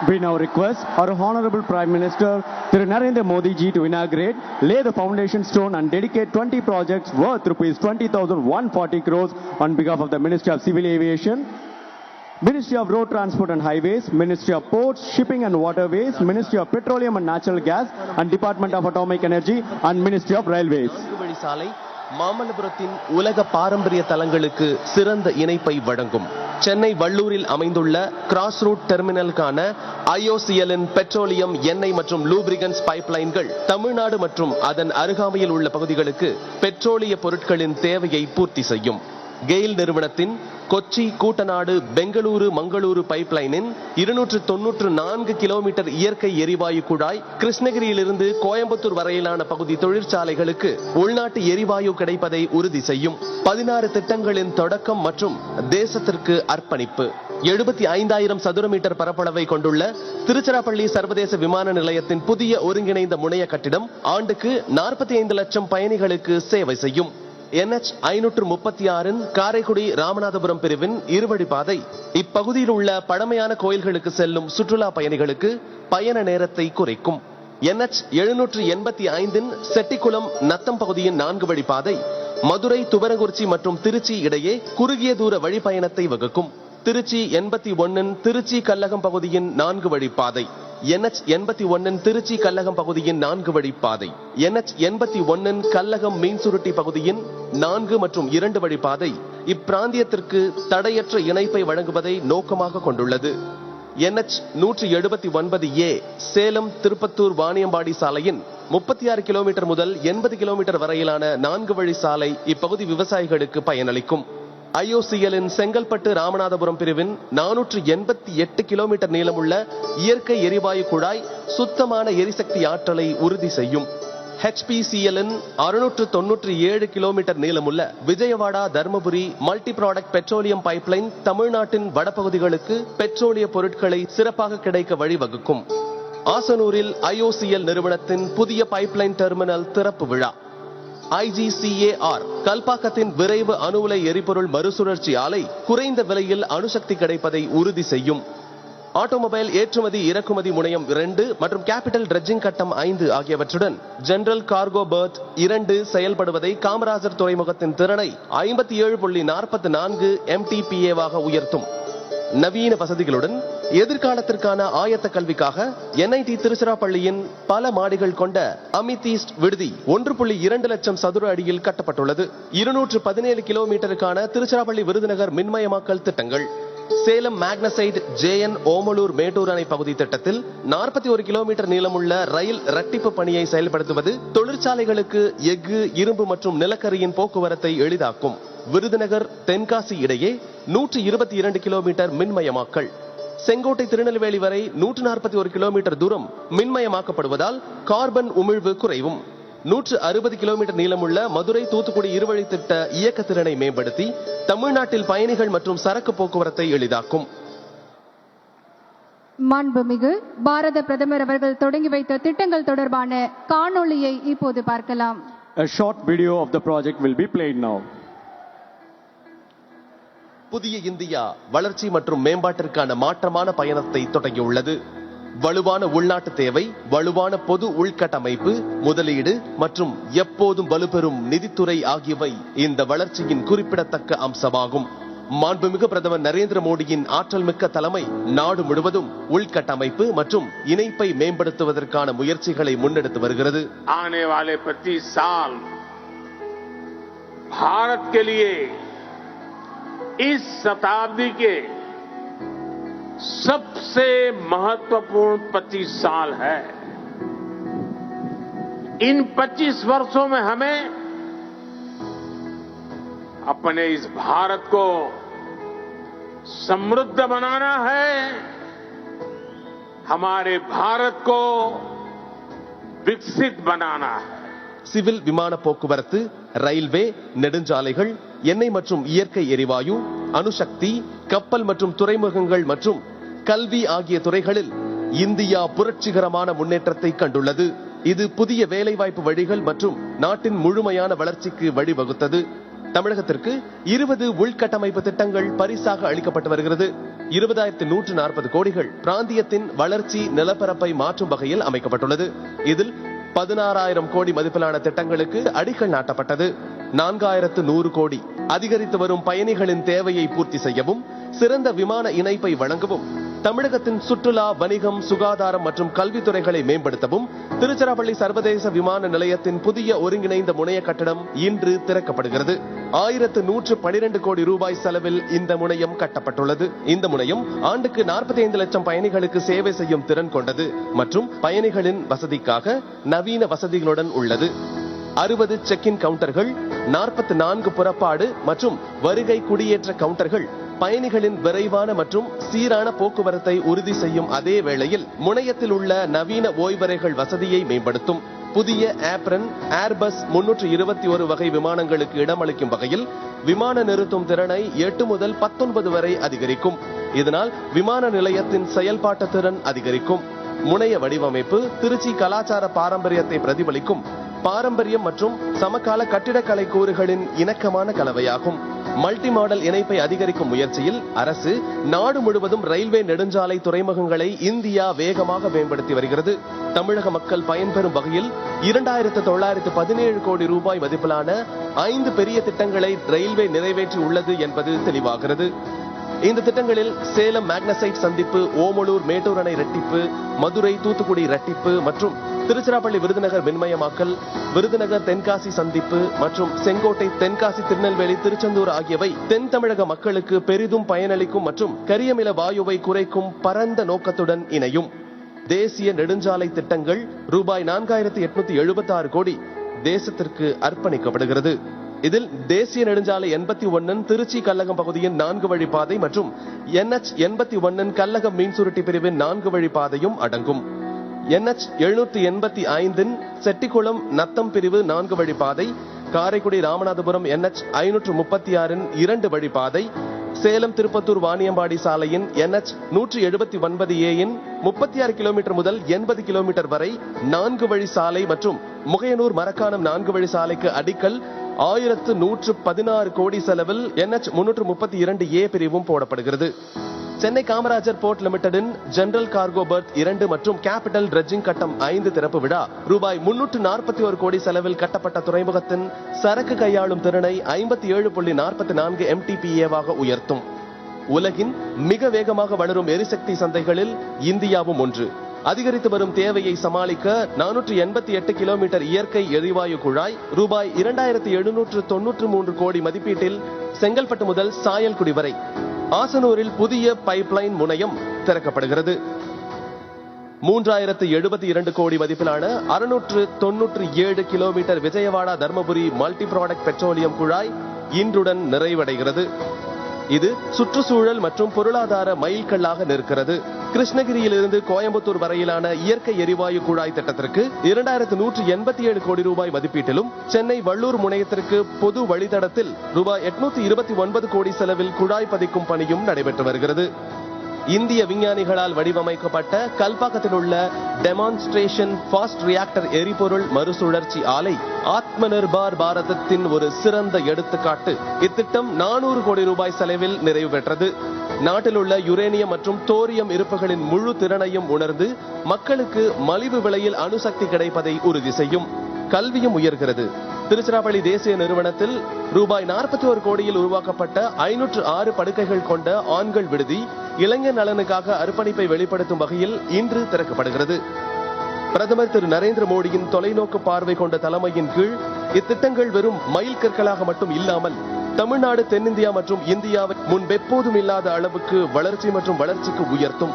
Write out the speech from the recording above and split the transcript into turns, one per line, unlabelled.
We now request our Honorable Prime Minister Thiru Narendra Modi ji to inaugurate, lay the foundation stone and dedicate 20 projects worth rupees 20,140 crores on behalf of the Ministry of Civil Aviation, Ministry of Road Transport and Highways, Ministry of Ports, Shipping and Waterways, Ministry of Petroleum and Natural Gas and Department of Atomic Energy and Ministry of Railways.
மாமல்லபுரத்தின் உலக பாரம்பரிய தலங்களுக்கு சிறந்த இணைப்பை வழங்கும் சென்னை வள்ளூரில் அமைந்துள்ள cross root டெர்மினலுக்கான IOCLன் petroleum, எண்ணெய் மற்றும் lubricants பைப்லைன்கள் Tamil Nadu மற்றும் அதன் அருகாமையில் உள்ள பகுதிகளுக்கு பெட்ரோலிய பொருட்களின் தேவையை பூர்த்தி செய்யும். கெயில் நிறுவனத்தின் கொச்சி, கூட்டநாடு, பெங்களூரு, மங்களூரு பைப்லைனின் 294 கிலோமீட்டர் இயற்கை எரிவாயு குழாய் கிருஷ்ணகிரியிலிருந்து கோயம்புத்தூர் வரையிலான பகுதி தொழிற்சாலைகளுக்கு உள்நாட்டு எரிவாயு கிடைப்பதை உறுதி செய்யும். 16 திட்டங்களின் தொடக்கம் மற்றும் தேசத்திற்கு அர்ப்பணிப்பு. 75,000 சதுர மீட்டர் பரப்பளவை கொண்டுள்ள திருச்சிராப்பள்ளி சர்வதேச விமான நிலையத்தின் புதிய ஒருங்கிணைந்த முனைய கட்டிடம் ஆண்டுக்கு 45 லட்சம் பயணிகளுக்கு சேவை செய்யும். NH 536 காரைக்குடி ராமநாதபுரம் பிரிவின் இருவழிப்பாதை இப்பகுதியில் உள்ள பழமையான கோயில்களுக்கு செல்லும் சுற்றுலா பயணிகளுக்கு பயண நேரத்தை குறைக்கும். NH 785 செட்டிக்குளம் நத்தம் பகுதியின் 4 வழிப்பாதை மதுரை, துவரங்குறிச்சி மற்றும் திருச்சி இடையே குறுகிய தூர வழிப்பயணத்தை வகுக்கும். திருச்சி 81 திருச்சி கல்லகம் பகுதியின் 4 வழிப்பாதை, NH 81 திருச்சி கல்லகம் பகுதியின் 4 வழிப்பாதை, NH 81 கல்லகம் மீன்சுருட்டி பகுதியின் 4 மற்றும் 2 வழிப்பாதை இப்பிராந்தியத்திற்கு தடையற்ற இணைப்பை வழங்குவதை நோக்கமாக கொண்டுள்ளது. NH 179A சேலம் திருப்பத்தூர் வாணியம்பாடி சாலையின் 36 கிலோமீட்டர் முதல் 80 கிலோமீட்டர் வரையிலான 4 வழி சாலை இப்பகுதி விவசாயிகளுக்கு பயனளிக்கும். IOCLன் செங்கல்பட்டு ராமநாதபுரம் பிரிவின் 488 கிலோமீட்டர் நீளமுள்ள இயற்கை எரிவாயு குழாய் சுத்தமான எரிசக்தி ஆற்றலை உறுதி செய்யும். HPCLன் 697 கிலோமீட்டர் நீளமுள்ள Vijayawada Dharmapuri multi product petroleum pipeline தமிழ்நாட்டின் வடபகுதிகளுக்கு பெட்ரோலிய பொருட்களை சிறப்பாக கிடைக்க வழிவகுக்கும். ஆசனூரில் IOCL நிறுவனத்தின் புதிய பைப்லைன் டெர்மினல் திறப்பு விழா. IGCAR கல்பாக்கத்தின் விரைவு அணு உலை எரிபொருள் மறுசுழற்சி ஆலை குறைந்த விலையில் அணுசக்தி கிடைப்பதை உறுதி செய்யும். ஆட்டோமொபைல் ஏற்றுமதி இறக்குமதி முனையம் 2 மற்றும் கேபிட்டல் டிரெட்ஜிங் கட்டம் 5 ஆகியவற்றுடன் ஜெனரல் கார்கோ பெர்த் 2 செயல்படுவதை காமராஜர் துறைமுகத்தின் திறனை 57.44 MTPA உயர்த்தும். நவீன வசதிகளுடன் எதிர்காலத்திற்கான ஆயத்த கல்விக்காக NIT திருச்சிராப்பள்ளியின் பல மாடிகள் கொண்ட அமிதீஸ்ட் விடுதி 1.2 லட்சம் சதுர அடியில் கட்டப்பட்டுள்ளது. 217 கிலோமீட்டருக்கான திருச்சிராப்பள்ளி விருதுநகர் மின்மயமாக்கல் திட்டங்கள். சேலம் மேக்னசைட் JN ஓமலூர் மேட்டூர் அணை பகுதி திட்டத்தில் 41 கிலோமீட்டர் நீளமுள்ள ரயில் இரட்டிப்பு பணியை செயல்படுத்துவது தொழிற்சாலைகளுக்கு எஃகு, இரும்பு மற்றும் நிலக்கரியின் போக்குவரத்தை எளிதாக்கும். விருதுநகர் தென்காசி இடையே 122 கிலோமீட்டர் மின்மயமாக்கல். செங்கோட்டை திருநெல்வேலி வரை 141 கிலோமீட்டர் தூரம் மின்மயமாக்கப்படுவதால் கார்பன் உமிழ்வு குறைவும். 160 கிலோமீட்டர் நீளமுள்ள மதுரை தூத்துக்குடி இருவழி திட்ட இயக்க திறனை மேம்படுத்தி தமிழ்நாட்டில் பயணிகள் மற்றும் சரக்கு போக்குவரத்தை எளிதாக்கும்.
மாண்புமிகு பாரத பிரதமர் அவர்கள் தொடங்கி வைத்த திட்டங்கள் தொடர்பான காணொளியை இப்போது பார்க்கலாம்.
A short video of the project will be played now.
புதிய இந்தியா வளர்ச்சி மற்றும் மேம்பாட்டிற்கான மாற்றமான பயணத்தை தொடங்கியுள்ளது. வலுவான உள்நாட்டு தேவை, வலுவான பொது உள்கட்டமைப்பு, முதலீடு மற்றும் எப்போதும் வலுப்பெறும் நிதித்துறை ஆகியவை இந்த வளர்ச்சியின் குறிப்பிடத்தக்க அம்சமாகும். மாண்புமிகு பிரதமர் நரேந்திர மோடியின் ஆற்றல் மிக்க தலைமை நாடு முழுவதும் உள்கட்டமைப்பு மற்றும் இணைப்பை மேம்படுத்துவதற்கான முயற்சிகளை முன்னெடுத்து வருகிறது.
आने वाले 25 साल भारत के लिए इस शताब्दी के सबसे महत्वपूर्ण 25 साल है. इन 25 वर्षों में हमें अपने इस भारत को समृद्ध बनाना है. हमारे भारत को विकसित बनाना है.
சிவில் விமான போக்குவரத்து, ரயில்வே, நெடுஞ்சாலைகள், எண்ணெய் மற்றும் இயற்கை எரிவாயு, அணுசக்தி, கப்பல் மற்றும் துறைமுகங்கள் மற்றும் கல்வி ஆகிய துறைகளில் இந்தியா புரட்சிகரமான முன்னேற்றத்தை கண்டுள்ளது. இது புதிய வேலைவாய்ப்பு வழிகள் மற்றும் நாட்டின் முழுமையான வளர்ச்சிக்கு வழிவகுத்தது. தமிழகத்திற்கு 20 உள்கட்டமைப்பு திட்டங்கள் பரிசாக அளிக்கப்பட்டு வருகிறது. 20,140 கோடிகள் பிராந்தியத்தின் வளர்ச்சி நிலப்பரப்பை மாற்றும் வகையில் அமைக்கப்பட்டுள்ளது. இதில் 16,000 கோடி மதிப்பிலான திட்டங்களுக்கு அடிக்கல் நாட்டப்பட்டது. 4,100 கோடி அதிகரித்து வரும் பயணிகளின் தேவையை பூர்த்தி செய்யவும், சிறந்த விமான இணைப்பை வழங்கவும், தமிழகத்தின் சுற்றுலா, வணிகம், சுகாதாரம் மற்றும் கல்வித்துறைகளை மேம்படுத்தவும் திருச்சிராப்பள்ளி சர்வதேச விமான நிலையத்தின் புதிய ஒருங்கிணைந்த முனைய கட்டடம் இன்று திறக்கப்படுகிறது. 1,112 கோடி ரூபாய் செலவில் இந்த முனையம் கட்டப்பட்டுள்ளது. இந்த முனையம் ஆண்டுக்கு 45 லட்சம் பயணிகளுக்கு சேவை செய்யும் திறன் கொண்டது மற்றும் பயணிகளின் வசதிக்காக நவீன வசதிகளுடன் உள்ளது. 60 செக்-இன் கவுண்டர்கள், 44 புறப்பாடு மற்றும் வருகை குடியேற்ற கவுண்டர்கள் பயணிகளின் விரைவான மற்றும் சீரான போக்குவரத்தை உறுதி செய்யும் அதே வேளையில் முனையத்தில் உள்ள நவீன ஓய்வறைகள் வசதியை மேம்படுத்தும். புதிய ஆப்ரன் ஏர்பஸ் 321 வகை விமானங்களுக்கு இடமளிக்கும் வகையில் விமான நிறுத்தும் திறனை 8 முதல் 19 வரை அதிகரிக்கும். இதனால் விமான நிலையத்தின் செயல்பாட்டு திறன் அதிகரிக்கும். முனைய வடிவமைப்பு திருச்சி கலாச்சார பாரம்பரியத்தை பிரதிபலிக்கும் பாரம்பரியம் மற்றும் சமகால கட்டிடக்கலை கூறுகளின் இணக்கமான கலவையாகும். மல்டி மாடல் இணைப்பை அதிகரிக்கும் முயற்சியில் அரசு நாடு முழுவதும் ரயில்வே, நெடுஞ்சாலை, துறைமுகங்களை இந்தியா வேகமாக மேம்படுத்தி வருகிறது. தமிழக மக்கள் பயன்பெறும் வகையில் 2,917 கோடி ரூபாய் மதிப்பிலான 5 பெரிய திட்டங்களை ரயில்வே நிறைவேற்றி உள்ளது என்பது தெளிவாகிறது. இந்த திட்டங்களில் சேலம் மேக்னசைட் சந்திப்பு, ஓமலூர் மேட்டூர் அணை இரட்டிப்பு, மதுரை தூத்துக்குடி இரட்டிப்பு மற்றும் திருச்சிராப்பள்ளி விருதுநகர் மின்மயமாக்கல், விருதுநகர் தென்காசி சந்திப்பு மற்றும் செங்கோட்டை தென்காசி திருநெல்வேலி திருச்செந்தூர் ஆகியவை தென் தமிழக மக்களுக்கு பெரிதும் பயனளிக்கும் மற்றும் கரியமில வாயுவை குறைக்கும் பரந்த நோக்கத்துடன் இணையும். தேசிய நெடுஞ்சாலை திட்டங்கள் ரூபாய் 4,876 கோடி தேசத்திற்கு அர்ப்பணிக்கப்படுகிறது. இதில் தேசிய நெடுஞ்சாலை 81 திருச்சி கல்லகம் பகுதியின் 4 வழிப்பாதை மற்றும் NH 81 கல்லகம் மீன்சுருட்டி பிரிவின் 4 வழிப்பாதையும் அடங்கும். NH 785 செட்டிக்குளம் நத்தம் பிரிவு 4 வழிப்பாதை, காரைக்குடி ராமநாதபுரம் NH 536 2 வழிப்பாதை, சேலம் திருப்பத்தூர் வாணியம்பாடி சாலையின் NH 179A 36 கிலோமீட்டர் முதல் 80 கிலோமீட்டர் வரை 4 வழி சாலை மற்றும் முகையனூர் மரக்காணம் 4 வழி சாலைக்கு அடிக்கல் 1,116 கோடி செலவில் NH 332A பிரிவும் போடப்படுகிறது. சென்னை காமராஜர் போர்ட் லிமிடெடின் ஜெனரல் கார்கோ பெர்த் 2 மற்றும் கேபிட்டல் டிரெட்ஜிங் கட்டம் 5 திறப்பு விழா ரூபாய் 341 கோடி செலவில் கட்டப்பட்ட துறைமுகத்தின் சரக்கு கையாளும் திறனை 57.44 MTPA உயர்த்தும். உலகின் மிக வேகமாக வளரும் எரிசக்தி சந்தைகளில் இந்தியாவும் ஒன்று. அதிகரித்து வரும் தேவையை சமாளிக்க 488 கிலோமீட்டர் இயற்கை எரிவாயு குழாய் ரூபாய் 2,793 கோடி மதிப்பீட்டில் செங்கல்பட்டு முதல் சாயல்குடி வரை ஆசனூரில் புதிய பைப்லைன் முனையம் திறக்கப்படுகிறது. 3,072 கோடி மதிப்பிலான 697 kilometre Vijayawada Dharmapuri multi product petroleum குழாய் இன்றுடன் நிறைவடைகிறது. இது சுற்றுச்சூழல் மற்றும் பொருளாதார மைல்கல்லாக நிற்கிறது. கிருஷ்ணகிரியிலிருந்து கோயம்புத்தூர் வரையிலான இயற்கை எரிவாயு குழாய் திட்டத்திற்கு 2,187 கோடி ரூபாய் மதிப்பீட்டிலும், சென்னை வள்ளூர் முனையத்திற்கு பொது வழித்தடத்தில் ரூபாய் 829 கோடி செலவில் குழாய் பதிக்கும் பணியும் நடைபெற்று வருகிறது. இந்திய விஞ்ஞானிகளால் வடிவமைக்கப்பட்ட கல்பாக்கத்தில் உள்ள டெமான்ஸ்ட்ரேஷன் ஃபாஸ்ட் ரியாக்டர் எரிபொருள் மறுசுழற்சி ஆலை ஆத்ம நிர்பார் பாரதத்தின் ஒரு சிறந்த எடுத்துக்காட்டு. இத்திட்டம் 400 கோடி ரூபாய் செலவில் நிறைவு பெற்றது. நாட்டில் உள்ள யுரேனியம் மற்றும் தோரியம் இருப்புகளின் முழு திறனையும் உணர்ந்து மக்களுக்கு மலிவு விலையில் அணுசக்தி கிடைப்பதை உறுதி செய்யும். கல்வியும் உயர்கிறது. திருச்சிராப்பள்ளி தேசிய நிறுவனத்தில் ரூபாய் 41 கோடியில் உருவாக்கப்பட்ட 506 படுக்கைகள் கொண்ட ஆண்கள் விடுதி இளைஞர் நலனுக்காக அர்ப்பணிப்பை வெளிப்படுத்தும் வகையில் இன்று திறக்கப்படுகிறது. பிரதமர் திரு நரேந்திர மோடியின் தொலைநோக்கு பார்வை கொண்ட தலைமையின் கீழ் இத்திட்டங்கள் வெறும் மைல் கற்களாக மட்டும் இல்லாமல் தமிழ்நாடு, தென்னிந்தியா மற்றும் இந்தியாவை முன்பெப்போதும் இல்லாத அளவுக்கு வளர்ச்சி மற்றும் வளர்ச்சிக்கு உயர்த்தும்.